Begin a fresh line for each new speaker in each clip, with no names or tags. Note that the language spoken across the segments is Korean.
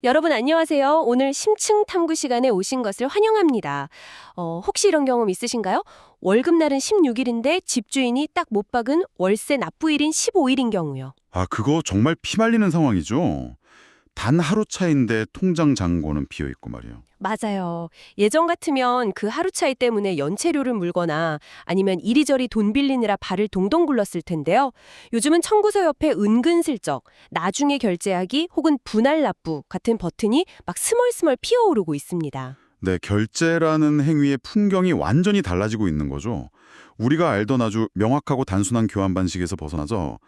여러분 안녕하세요. 오늘 심층 탐구 시간에 오신 것을 환영합니다. 혹시 이런 경험 있으신가요? 월급날은 16일인데 집주인이 딱 못 박은 월세 납부일인 15일인 경우요.
아, 그거 정말 피말리는 상황이죠. 단 하루 차인데 통장 잔고는 비어 있고 말이에요.
맞아요. 예전 같으면 그 하루 차이 때문에 연체료를 물거나 아니면 이리저리 돈 빌리느라 발을 동동 굴렀을 텐데요. 요즘은 청구서 옆에 은근슬쩍 나중에 결제하기 혹은 분할 납부 같은 버튼이 막 스멀스멀 피어오르고 있습니다.
네, 결제라는 행위의 풍경이 완전히 달라지고 있는 거죠. 우리가 알던 아주 명확하고 단순한 교환 방식에서 벗어나서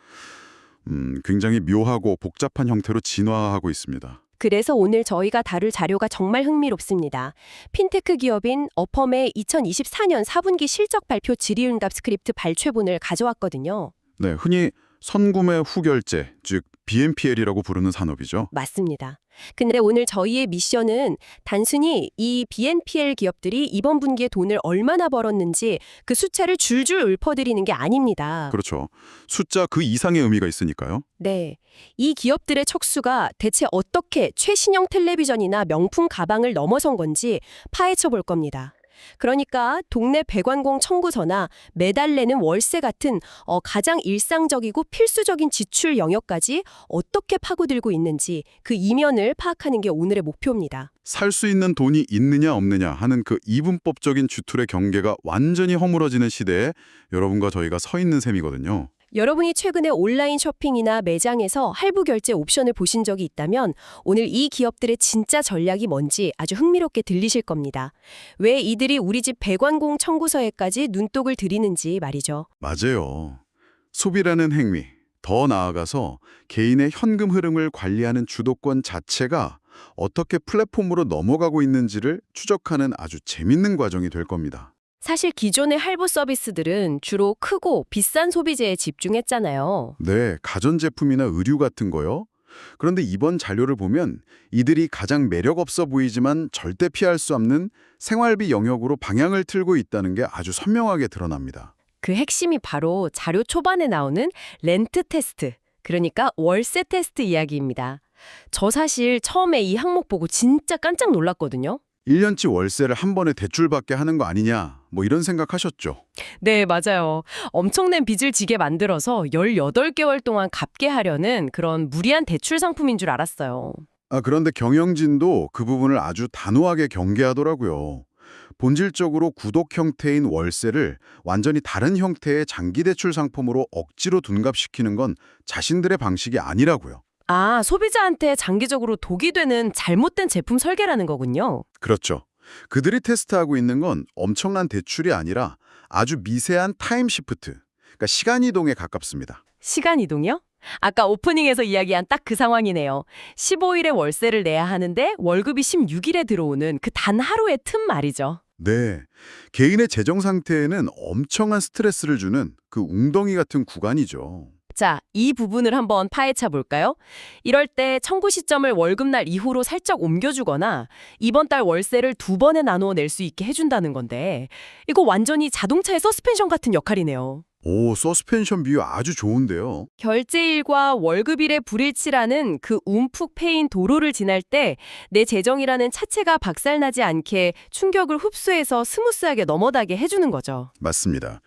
굉장히 묘하고 복잡한 형태로 진화하고 있습니다.
그래서 오늘 저희가 다룰 자료가 정말 흥미롭습니다. 핀테크 기업인 어펌의 2024년 4분기 실적 발표 질의응답 스크립트 발췌본을 가져왔거든요.
네, 흔히 선구매 후결제, 즉 BNPL이라고 부르는 산업이죠.
맞습니다. 근데 오늘 저희의 미션은 단순히 이 BNPL 기업들이 이번 분기에 돈을 얼마나 벌었는지 그 숫자를 줄줄 읊어드리는 게 아닙니다.
그렇죠. 숫자 그 이상의 의미가 있으니까요.
네. 이 기업들의 척수가 대체 어떻게 최신형 텔레비전이나 명품 가방을 넘어선 건지 파헤쳐 볼 겁니다. 그러니까 동네 배관공 청구서나 매달 내는 월세 같은 가장 일상적이고 필수적인 지출 영역까지 어떻게 파고들고 있는지 그 이면을 파악하는 게 오늘의 목표입니다.
살 수 있는 돈이 있느냐 없느냐 하는 그 이분법적인 주툴의 경계가 완전히 허물어지는 시대에 여러분과 저희가 서 있는 셈이거든요.
여러분이 최근에 온라인 쇼핑이나 매장에서 할부 결제 옵션을 보신 적이 있다면 오늘 이 기업들의 진짜 전략이 뭔지 아주 흥미롭게 들리실 겁니다. 왜 이들이 우리 집 배관공 청구서에까지 눈독을 들이는지 말이죠.
맞아요. 소비라는 행위, 더 나아가서 개인의 현금 흐름을 관리하는 주도권 자체가 어떻게 플랫폼으로 넘어가고 있는지를 추적하는 아주 재밌는 과정이 될 겁니다.
사실 기존의 할부 서비스들은 주로 크고 비싼 소비재에 집중했잖아요.
네, 가전제품이나 의류 같은 거요. 그런데 이번 자료를 보면 이들이 가장 매력 없어 보이지만 절대 피할 수 없는 생활비 영역으로 방향을 틀고 있다는 게 아주 선명하게 드러납니다.
그 핵심이 바로 자료 초반에 나오는 렌트 테스트, 그러니까 월세 테스트 이야기입니다. 저 사실 처음에 이 항목 보고 진짜 깜짝 놀랐거든요.
1년치 월세를 한 번에 대출받게 하는 거 아니냐, 뭐 이런 생각하셨죠?
네, 맞아요. 엄청난 빚을 지게 만들어서 18개월 동안 갚게 하려는 그런 무리한 대출 상품인 줄 알았어요.
아, 그런데 경영진도 그 부분을 아주 단호하게 경계하더라고요. 본질적으로 구독 형태인 월세를 완전히 다른 형태의 장기 대출 상품으로 억지로 둔갑시키는 건 자신들의 방식이 아니라고요.
아, 소비자한테 장기적으로 독이 되는 잘못된 제품 설계라는 거군요.
그렇죠. 그들이 테스트하고 있는 건 엄청난 대출이 아니라 아주 미세한 타임 시프트, 그러니까 시간 이동에 가깝습니다.
시간 이동이요? 아까 오프닝에서 이야기한 딱 그 상황이네요. 15일에 월세를 내야 하는데 월급이 16일에 들어오는 그 단 하루의 틈 말이죠.
네, 개인의 재정 상태에는 엄청난 스트레스를 주는 그 웅덩이 같은 구간이죠.
자, 이 부분을 한번 파헤쳐 볼까요? 이럴 때 청구 시점을 월급날 이후로 살짝 옮겨주거나 이번 달 월세를 두 번에 나누어 낼 수 있게 해준다는 건데 이거 완전히 자동차의 서스펜션 같은 역할이네요.
오, 서스펜션 비유 아주 좋은데요.
결제일과 월급일의 불일치라는 그 움푹 패인 도로를 지날 때 내 재정이라는 차체가 박살나지 않게 충격을 흡수해서 스무스하게 넘어가게 해주는 거죠.
맞습니다.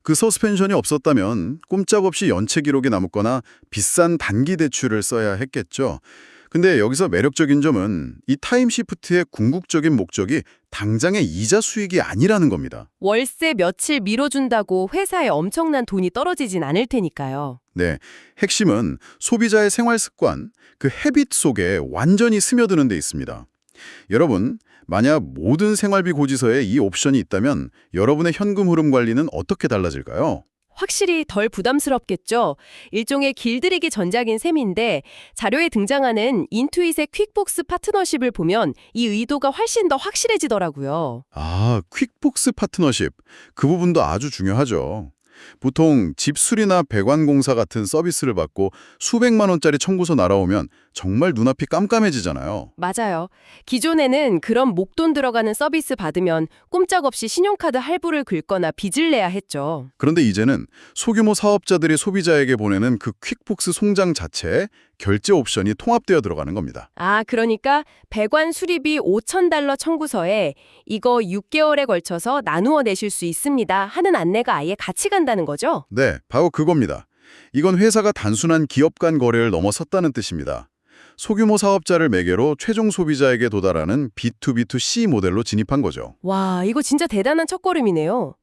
그 서스펜션이 없었다면 꼼짝없이 연체 기록이 남거나 비싼 단기 대출을 써야 했겠죠. 근데 여기서 매력적인 점은 이 타임 시프트의 궁극적인 목적이 당장의 이자 수익이 아니라는 겁니다.
월세 며칠 미뤄준다고 회사에 엄청난 돈이 떨어지진 않을 테니까요.
네, 핵심은 소비자의 생활 습관, 그 헤빗 속에 완전히 스며드는 데 있습니다. 여러분, 만약 모든 생활비 고지서에 이 옵션이 있다면 여러분의 현금 흐름 관리는 어떻게 달라질까요?
확실히 덜 부담스럽겠죠. 일종의 길들이기 전략인 셈인데 자료에 등장하는 인투잇의 퀵복스 파트너십을 보면 이 의도가 훨씬 더 확실해지더라고요.
아, 퀵복스 파트너십. 그 부분도 아주 중요하죠. 보통 집 수리나 배관 공사 같은 서비스를 받고 수백만 원짜리 청구서 날아오면 정말 눈앞이 깜깜해지잖아요.
맞아요. 기존에는 그런 목돈 들어가는 서비스 받으면 꼼짝없이 신용카드 할부를 긁거나 빚을 내야 했죠.
그런데 이제는 소규모 사업자들이 소비자에게 보내는 그 퀵복스 송장 자체에 결제 옵션이 통합되어 들어가는 겁니다.
아, 그러니까 배관 수리비 $5,000 청구서에 이거 6개월에 걸쳐서 나누어 내실 수 있습니다 하는 안내가 아예 같이 간다는 거죠?
네, 바로 그겁니다. 이건 회사가 단순한 기업 간 거래를 넘어섰다는 뜻입니다. 소규모 사업자를 매개로 최종 소비자에게 도달하는 B2B2C 모델로 진입한 거죠.
와, 이거 진짜 대단한 첫걸음이네요.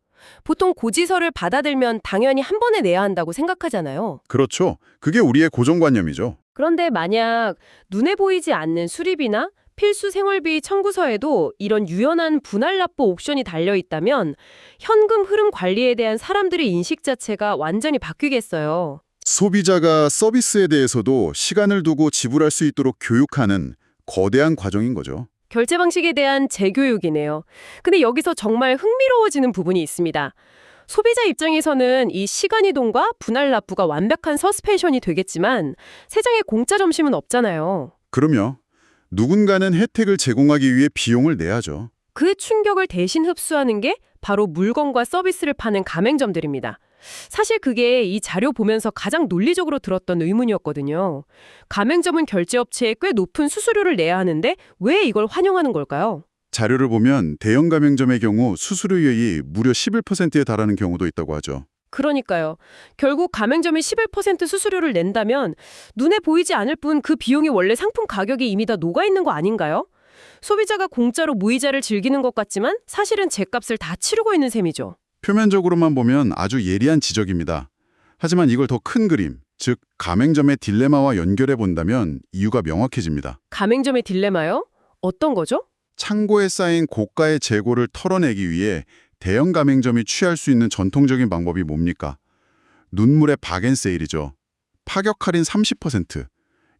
보통 고지서를 받아들면 당연히 한 번에 내야 한다고 생각하잖아요.
그렇죠. 그게 우리의 고정관념이죠.
그런데 만약 눈에 보이지 않는 수리비나 필수 생활비 청구서에도 이런 유연한 분할 납부 옵션이 달려 있다면 현금 흐름 관리에 대한 사람들의 인식 자체가 완전히 바뀌겠어요.
소비자가 서비스에 대해서도 시간을 두고 지불할 수 있도록 교육하는 거대한 과정인 거죠.
결제 방식에 대한 재교육이네요. 근데 여기서 정말 흥미로워지는 부분이 있습니다. 소비자 입장에서는 이 시간 이동과 분할 납부가 완벽한 서스펜션이 되겠지만 세상에 공짜 점심은 없잖아요.
그럼요. 누군가는 혜택을 제공하기 위해 비용을 내야죠.
그 충격을 대신 흡수하는 게 바로 물건과 서비스를 파는 가맹점들입니다. 사실 그게 이 자료 보면서 가장 논리적으로 들었던 의문이었거든요. 가맹점은 결제업체에 꽤 높은 수수료를 내야 하는데 왜 이걸 환영하는 걸까요?
자료를 보면 대형 가맹점의 경우 수수료율이 무려 11%에 달하는 경우도 있다고 하죠.
그러니까요. 결국 가맹점이 11% 수수료를 낸다면 눈에 보이지 않을 뿐 그 비용이 원래 상품 가격에 이미 다 녹아있는 거 아닌가요? 소비자가 공짜로 무이자를 즐기는 것 같지만 사실은 제값을 다 치르고 있는 셈이죠.
표면적으로만 보면 아주 예리한 지적입니다. 하지만 이걸 더 큰 그림, 즉 가맹점의 딜레마와 연결해 본다면 이유가 명확해집니다.
가맹점의 딜레마요? 어떤 거죠?
창고에 쌓인 고가의 재고를 털어내기 위해 대형 가맹점이 취할 수 있는 전통적인 방법이 뭡니까? 눈물의 박앤세일이죠. 파격 할인 30%.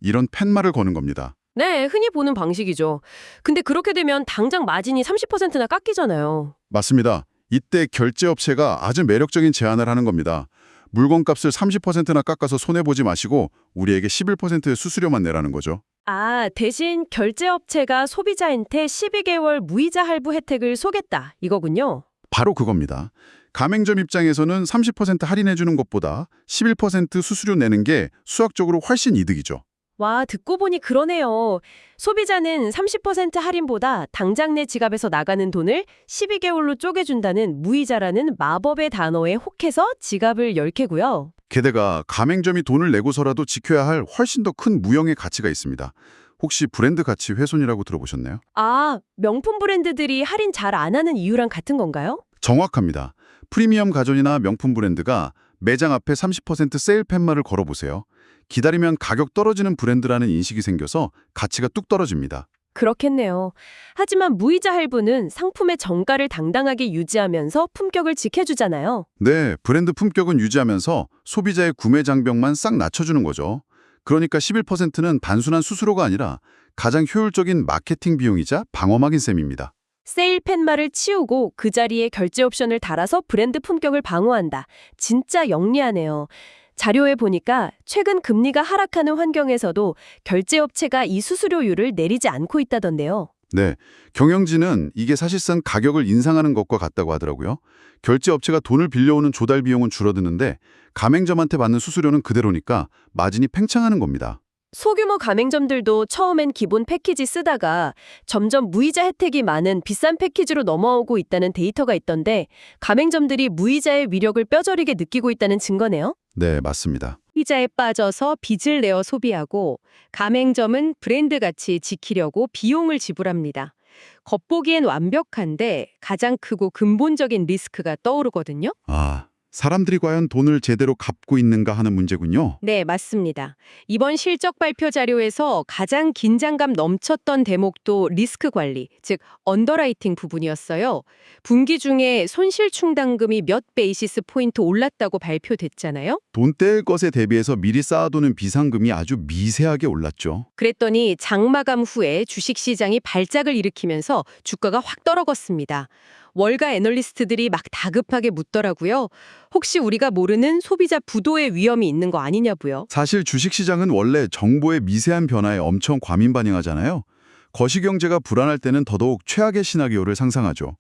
이런 팻말을 거는 겁니다.
네, 흔히 보는 방식이죠. 근데 그렇게 되면 당장 마진이 30%나 깎이잖아요.
맞습니다. 이때 결제업체가 아주 매력적인 제안을 하는 겁니다. 물건값을 30%나 깎아서 손해보지 마시고 우리에게 11%의 수수료만 내라는 거죠.
아, 대신 결제업체가 소비자한테 12개월 무이자 할부 혜택을 쏘겠다 이거군요.
바로 그겁니다. 가맹점 입장에서는 30% 할인해주는 것보다 11% 수수료 내는 게 수학적으로 훨씬 이득이죠.
와, 듣고 보니 그러네요. 소비자는 30% 할인보다 당장 내 지갑에서 나가는 돈을 12개월로 쪼개준다는 무이자라는 마법의 단어에 혹해서 지갑을 열게고요.
게다가 가맹점이 돈을 내고서라도 지켜야 할 훨씬 더 큰 무형의 가치가 있습니다. 혹시 브랜드 가치 훼손이라고 들어보셨나요?
아, 명품 브랜드들이 할인 잘 안 하는 이유랑 같은 건가요?
정확합니다. 프리미엄 가전이나 명품 브랜드가 매장 앞에 30% 세일 팻말을 걸어보세요. 기다리면 가격 떨어지는 브랜드라는 인식이 생겨서 가치가 뚝 떨어집니다.
그렇겠네요. 하지만 무이자 할부는 상품의 정가를 당당하게 유지하면서 품격을 지켜주잖아요.
네, 브랜드 품격은 유지하면서 소비자의 구매 장벽만 싹 낮춰주는 거죠. 그러니까 11%는 단순한 수수료가 아니라 가장 효율적인 마케팅 비용이자 방어막인 셈입니다.
세일 팻말을 치우고 그 자리에 결제 옵션을 달아서 브랜드 품격을 방어한다. 진짜 영리하네요. 자료에 보니까 최근 금리가 하락하는 환경에서도 결제업체가 이 수수료율을 내리지 않고 있다던데요.
네, 경영진은 이게 사실상 가격을 인상하는 것과 같다고 하더라고요. 결제업체가 돈을 빌려오는 조달 비용은 줄어드는데 가맹점한테 받는 수수료는 그대로니까 마진이 팽창하는 겁니다.
소규모 가맹점들도 처음엔 기본 패키지 쓰다가 점점 무이자 혜택이 많은 비싼 패키지로 넘어오고 있다는 데이터가 있던데 가맹점들이 무이자의 위력을 뼈저리게 느끼고 있다는 증거네요.
네, 맞습니다.
이자에 빠져서 빚을 내어 소비하고 가맹점은 브랜드 가치 지키려고 비용을 지불합니다. 겉보기엔 완벽한데 가장 크고 근본적인 리스크가 떠오르거든요.
아, 사람들이 과연 돈을 제대로 갚고 있는가 하는 문제군요.
네, 맞습니다. 이번 실적 발표 자료에서 가장 긴장감 넘쳤던 대목도 리스크 관리, 즉 언더라이팅 부분이었어요. 분기 중에 손실 충당금이 몇 베이시스 포인트 올랐다고 발표됐잖아요.
돈 뗄 것에 대비해서 미리 쌓아두는 비상금이 아주 미세하게 올랐죠.
그랬더니 장마감 후에 주식시장이 발작을 일으키면서 주가가 확 떨어졌습니다. 월가 애널리스트들이 막 다급하게 묻더라고요. 혹시 우리가 모르는 소비자 부도의 위험이 있는 거 아니냐고요.
사실 주식시장은 원래 정보의 미세한 변화에 엄청 과민 반응하잖아요. 거시경제가 불안할 때는 더더욱 최악의 시나리오를 상상하죠.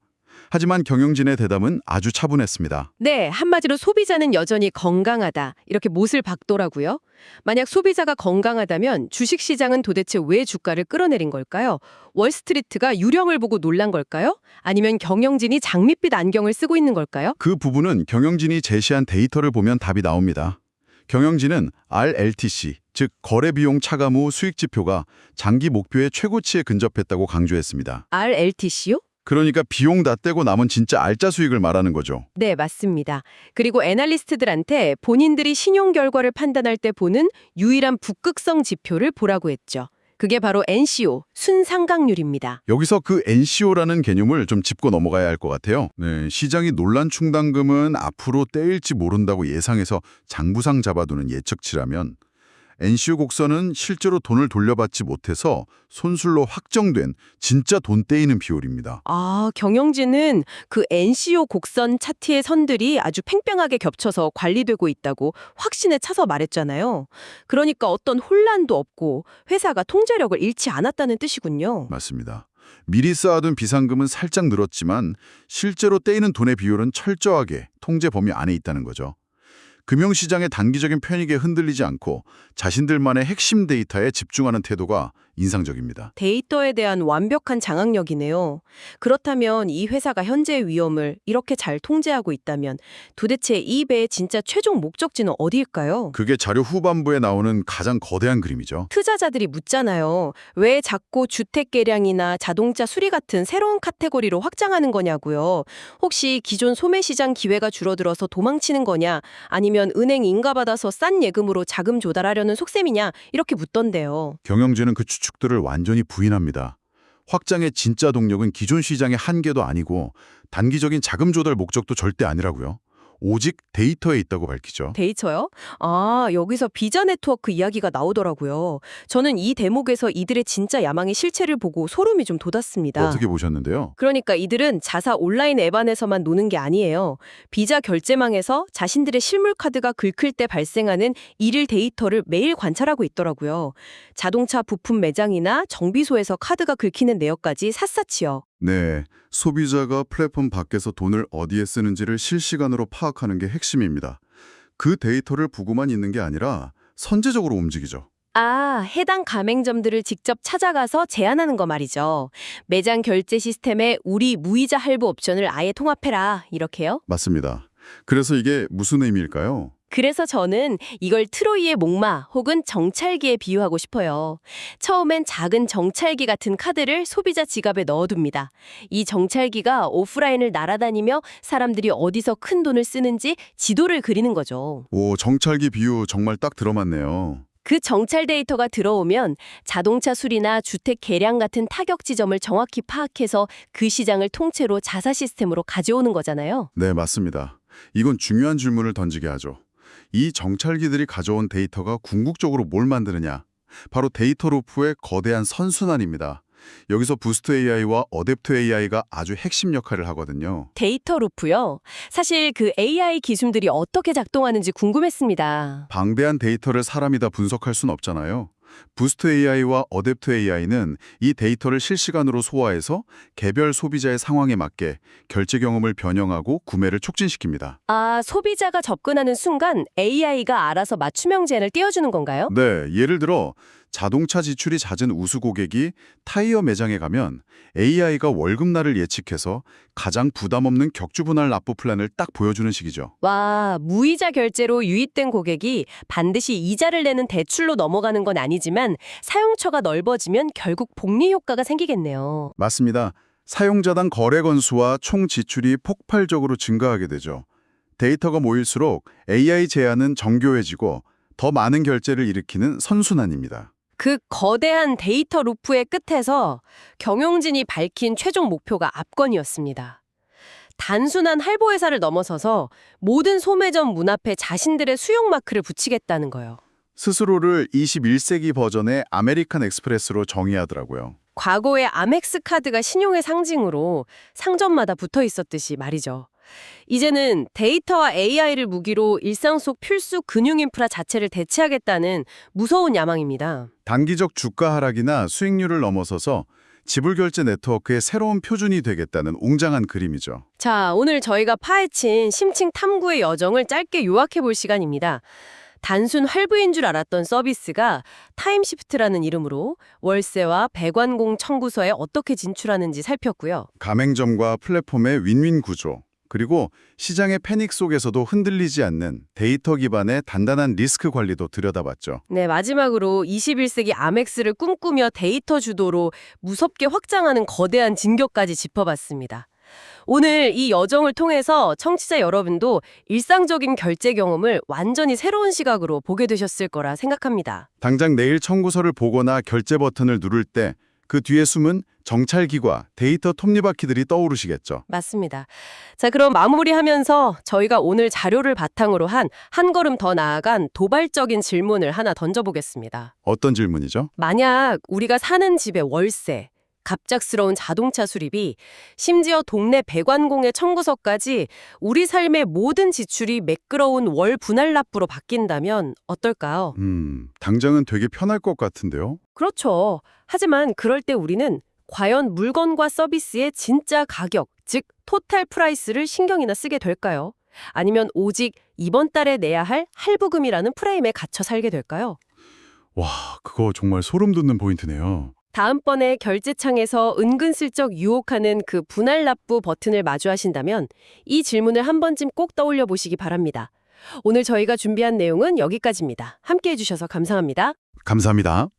하지만 경영진의 대답은 아주 차분했습니다.
네, 한마디로 소비자는 여전히 건강하다. 이렇게 못을 박더라고요. 만약 소비자가 건강하다면 주식시장은 도대체 왜 주가를 끌어내린 걸까요? 월스트리트가 유령을 보고 놀란 걸까요? 아니면 경영진이 장밋빛 안경을 쓰고 있는 걸까요?
그 부분은 경영진이 제시한 데이터를 보면 답이 나옵니다. 경영진은 RLTC, 즉 거래비용 차감 후 수익 지표가 장기 목표의 최고치에 근접했다고 강조했습니다.
RLTC요?
그러니까 비용 다 떼고 남은 진짜 알짜 수익을 말하는 거죠.
네, 맞습니다. 그리고 애널리스트들한테 본인들이 신용 결과를 판단할 때 보는 유일한 북극성 지표를 보라고 했죠. 그게 바로 NCO, 순상각률입니다.
여기서 그 NCO라는 개념을 좀 짚고 넘어가야 할 것 같아요. 네, 시장이 논란 충당금은 앞으로 떼일지 모른다고 예상해서 장부상 잡아두는 예측치라면 NCO 곡선은 실제로 돈을 돌려받지 못해서 손술로 확정된 진짜 돈 떼이는 비율입니다.
아, 경영진은 그 NCO 곡선 차트의 선들이 아주 팽팽하게 겹쳐서 관리되고 있다고 확신에 차서 말했잖아요. 그러니까 어떤 혼란도 없고 회사가 통제력을 잃지 않았다는 뜻이군요.
맞습니다. 미리 쌓아둔 비상금은 살짝 늘었지만 실제로 떼이는 돈의 비율은 철저하게 통제 범위 안에 있다는 거죠. 금융시장의 단기적인 편익에 흔들리지 않고 자신들만의 핵심 데이터에 집중하는 태도가 인상적입니다.
데이터에 대한 완벽한 장악력이네요. 그렇다면 이 회사가 현재의 위험을 이렇게 잘 통제하고 있다면 도대체 이 배의 진짜 최종 목적지는 어디일까요?
그게 자료 후반부에 나오는 가장 거대한 그림이죠.
투자자들이 묻잖아요. 왜 자꾸 주택 개량이나 자동차 수리 같은 새로운 카테고리로 확장하는 거냐고요. 혹시 기존 소매 시장 기회가 줄어들어서 도망치는 거냐, 아니면 은행 인가받아서 싼 예금으로 자금 조달하려는 속셈이냐, 이렇게 묻던데요.
경영진은 그 추측들을 완전히 부인합니다. 확장의 진짜 동력은 기존 시장의 한계도 아니고 단기적인 자금 조달 목적도 절대 아니라고요. 오직 데이터에 있다고 밝히죠.
데이터요? 아, 여기서 비자 네트워크 이야기가 나오더라고요. 저는 이 대목에서 이들의 진짜 야망의 실체를 보고 소름이 좀 돋았습니다.
어떻게 보셨는데요?
그러니까 이들은 자사 온라인 앱 안에서만 노는 게 아니에요. 비자 결제망에서 자신들의 실물 카드가 긁힐 때 발생하는 일일 데이터를 매일 관찰하고 있더라고요. 자동차 부품 매장이나 정비소에서 카드가 긁히는 내역까지 샅샅이요.
네, 소비자가 플랫폼 밖에서 돈을 어디에 쓰는지를 실시간으로 파악하는 게 핵심입니다. 그 데이터를 보고만 있는 게 아니라 선제적으로 움직이죠.
아, 해당 가맹점들을 직접 찾아가서 제안하는 거 말이죠. 매장 결제 시스템에 우리 무이자 할부 옵션을 아예 통합해라, 이렇게요?
맞습니다. 그래서 이게 무슨 의미일까요?
그래서 저는 이걸 트로이의 목마 혹은 정찰기에 비유하고 싶어요. 처음엔 작은 정찰기 같은 카드를 소비자 지갑에 넣어둡니다. 이 정찰기가 오프라인을 날아다니며 사람들이 어디서 큰 돈을 쓰는지 지도를 그리는 거죠.
오, 정찰기 비유 정말 딱 들어맞네요.
그 정찰 데이터가 들어오면 자동차 수리나 주택 개량 같은 타격 지점을 정확히 파악해서 그 시장을 통째로 자사 시스템으로 가져오는 거잖아요.
네, 맞습니다. 이건 중요한 질문을 던지게 하죠. 이 정찰기들이 가져온 데이터가 궁극적으로 뭘 만드느냐? 바로 데이터 루프의 거대한 선순환입니다. 여기서 부스트 AI와 어댑트 AI가 아주 핵심 역할을 하거든요.
데이터 루프요? 사실 그 AI 기술들이 어떻게 작동하는지 궁금했습니다.
방대한 데이터를 사람이 다 분석할 순 없잖아요. 부스트 AI와 어댑트 AI는 이 데이터를 실시간으로 소화해서 개별 소비자의 상황에 맞게 결제 경험을 변형하고 구매를 촉진시킵니다.
아, 소비자가 접근하는 순간 AI가 알아서 맞춤형 제안을 띄워주는 건가요?
네, 예를 들어 자동차 지출이 잦은 우수 고객이 타이어 매장에 가면 AI가 월급날을 예측해서 가장 부담 없는 격주 분할 납부 플랜을 딱 보여주는 식이죠.
와, 무이자 결제로 유입된 고객이 반드시 이자를 내는 대출로 넘어가는 건 아니지만 사용처가 넓어지면 결국 복리 효과가 생기겠네요.
맞습니다. 사용자당 거래 건수와 총 지출이 폭발적으로 증가하게 되죠. 데이터가 모일수록 AI 제한은 정교해지고 더 많은 결제를 일으키는 선순환입니다.
그 거대한 데이터 루프의 끝에서 경영진이 밝힌 최종 목표가 압권이었습니다. 단순한 할부회사를 넘어서서 모든 소매점 문 앞에 자신들의 수용 마크를 붙이겠다는 거예요.
스스로를 21세기 버전의 아메리칸 엑스프레스로 정의하더라고요.
과거에 아멕스 카드가 신용의 상징으로 상점마다 붙어 있었듯이 말이죠. 이제는 데이터와 AI를 무기로 일상 속 필수 금융 인프라 자체를 대체하겠다는 무서운 야망입니다.
단기적 주가 하락이나 수익률을 넘어서서 지불결제 네트워크의 새로운 표준이 되겠다는 웅장한 그림이죠.
자, 오늘 저희가 파헤친 심층 탐구의 여정을 짧게 요약해 볼 시간입니다. 단순 할부인 줄 알았던 서비스가 타임시프트라는 이름으로 월세와 배관공 청구서에 어떻게 진출하는지 살폈고요.
가맹점과 플랫폼의 윈윈 구조, 그리고 시장의 패닉 속에서도 흔들리지 않는 데이터 기반의 단단한 리스크 관리도 들여다봤죠.
네, 마지막으로 21세기 아멕스를 꿈꾸며 데이터 주도로 무섭게 확장하는 거대한 진격까지 짚어봤습니다. 오늘 이 여정을 통해서 청취자 여러분도 일상적인 결제 경험을 완전히 새로운 시각으로 보게 되셨을 거라 생각합니다.
당장 내일 청구서를 보거나 결제 버튼을 누를 때 그 뒤에 숨은 정찰기과 데이터 톱니바퀴들이 떠오르시겠죠.
맞습니다. 자, 그럼 마무리하면서 저희가 오늘 자료를 바탕으로 한 걸음 더 나아간 도발적인 질문을 하나 던져보겠습니다.
어떤 질문이죠?
만약 우리가 사는 집의 월세, 갑작스러운 자동차 수리비, 심지어 동네 배관공의 청구서까지 우리 삶의 모든 지출이 매끄러운 월 분할 납부로 바뀐다면 어떨까요?
당장은 되게 편할 것 같은데요?
그렇죠. 하지만 그럴 때 우리는 과연 물건과 서비스의 진짜 가격, 즉 토탈 프라이스를 신경이나 쓰게 될까요? 아니면 오직 이번 달에 내야 할 할부금이라는 프레임에 갇혀 살게 될까요?
와, 그거 정말 소름 돋는 포인트네요.
다음번에 결제창에서 은근슬쩍 유혹하는 그 분할 납부 버튼을 마주하신다면 이 질문을 한 번쯤 꼭 떠올려 보시기 바랍니다. 오늘 저희가 준비한 내용은 여기까지입니다. 함께해 주셔서 감사합니다.
감사합니다.